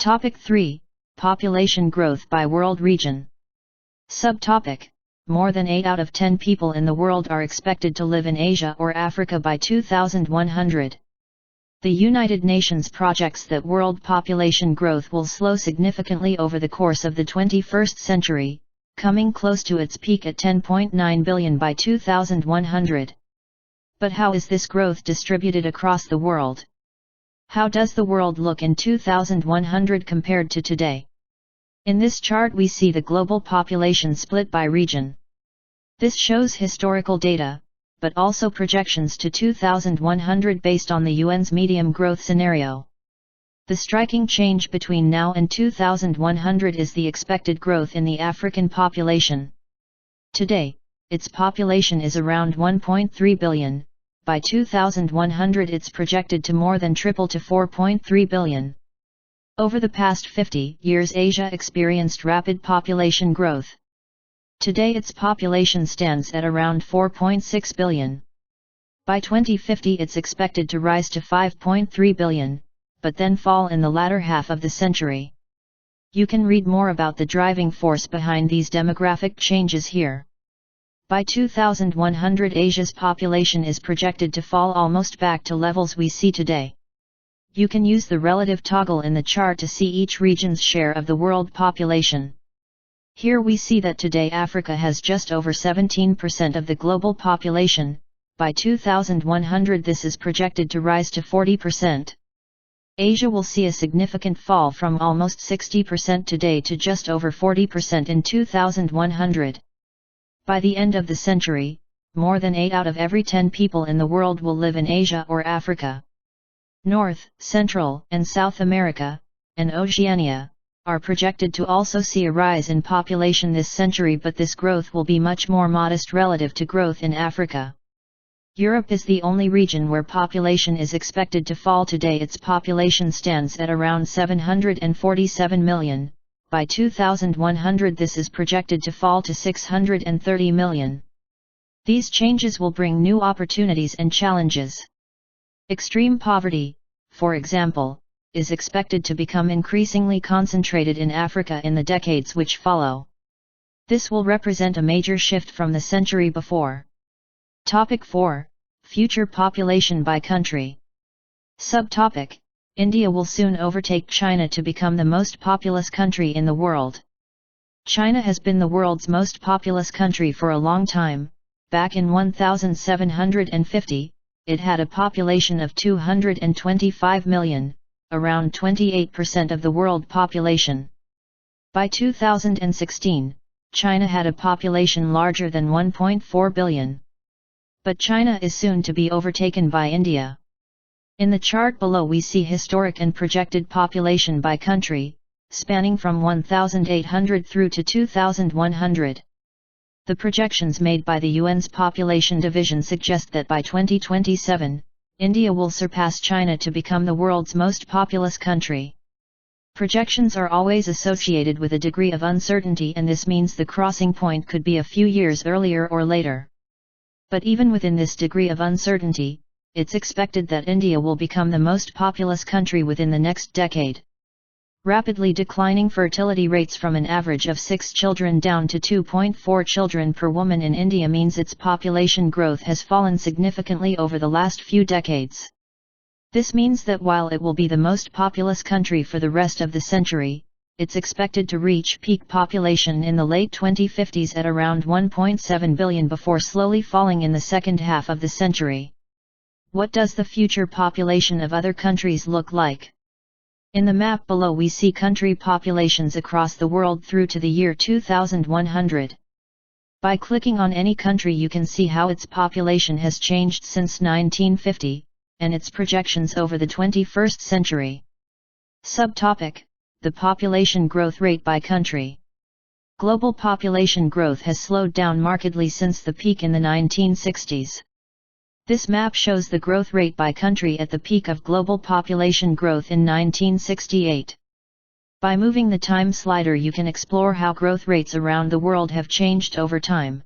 Topic 3. Population growth by world region. Subtopic. More than 8 out of 10 people in the world are expected to live in Asia or Africa by 2100. The United Nations projects that world population growth will slow significantly over the course of the 21st century, coming close to its peak at 10.9 billion by 2100. But how is this growth distributed across the world? How does the world look in 2100 compared to today? In this chart we see the global population split by region. This shows historical data, but also projections to 2100 based on the UN's medium growth scenario. The striking change between now and 2100 is the expected growth in the African population. Today, its population is around 1.3 billion, by 2100 it's projected to more than triple to 4.3 billion. Over the past 50 years Asia experienced rapid population growth. Today its population stands at around 4.6 billion. By 2050 it's expected to rise to 5.3 billion, but then fall in the latter half of the century. You can read more about the driving force behind these demographic changes here. By 2100 Asia's population is projected to fall almost back to levels we see today. You can use the relative toggle in the chart to see each region's share of the world population. Here we see that today Africa has just over 17% of the global population. By 2100 this is projected to rise to 40%. Asia will see a significant fall from almost 60% today to just over 40% in 2100. By the end of the century, more than 8 out of every 10 people in the world will live in Asia or Africa. North, Central, and South America, and Oceania, are projected to also see a rise in population this century, but this growth will be much more modest relative to growth in Africa. Europe is the only region where population is expected to fall today. Its population stands at around 747 million, by 2100 this is projected to fall to 630 million. These changes will bring new opportunities and challenges. Extreme poverty, for example, is expected to become increasingly concentrated in Africa in the decades which follow. This will represent a major shift from the century before. Topic 4. Future population by country. Subtopic. India will soon overtake China to become the most populous country in the world. China has been the world's most populous country for a long time. Back in 1750, it had a population of 225 million, around 28% of the world population. By 2016, China had a population larger than 1.4 billion. But China is soon to be overtaken by India. In the chart below we see historic and projected population by country, spanning from 1800 through to 2100. The projections made by the UN's Population Division suggest that by 2027, India will surpass China to become the world's most populous country. Projections are always associated with a degree of uncertainty, and this means the crossing point could be a few years earlier or later. But even within this degree of uncertainty, it's expected that India will become the most populous country within the next decade. Rapidly declining fertility rates from an average of 6 children down to 2.4 children per woman in India means its population growth has fallen significantly over the last few decades. This means that while it will be the most populous country for the rest of the century, it's expected to reach peak population in the late 2050s at around 1.7 billion before slowly falling in the second half of the century. What does the future population of other countries look like? In the map below we see country populations across the world through to the year 2100. By clicking on any country you can see how its population has changed since 1950, and its projections over the 21st century. Subtopic: the population growth rate by country. Global population growth has slowed down markedly since the peak in the 1960s. This map shows the growth rate by country at the peak of global population growth in 1968. By moving the time slider you can explore how growth rates around the world have changed over time.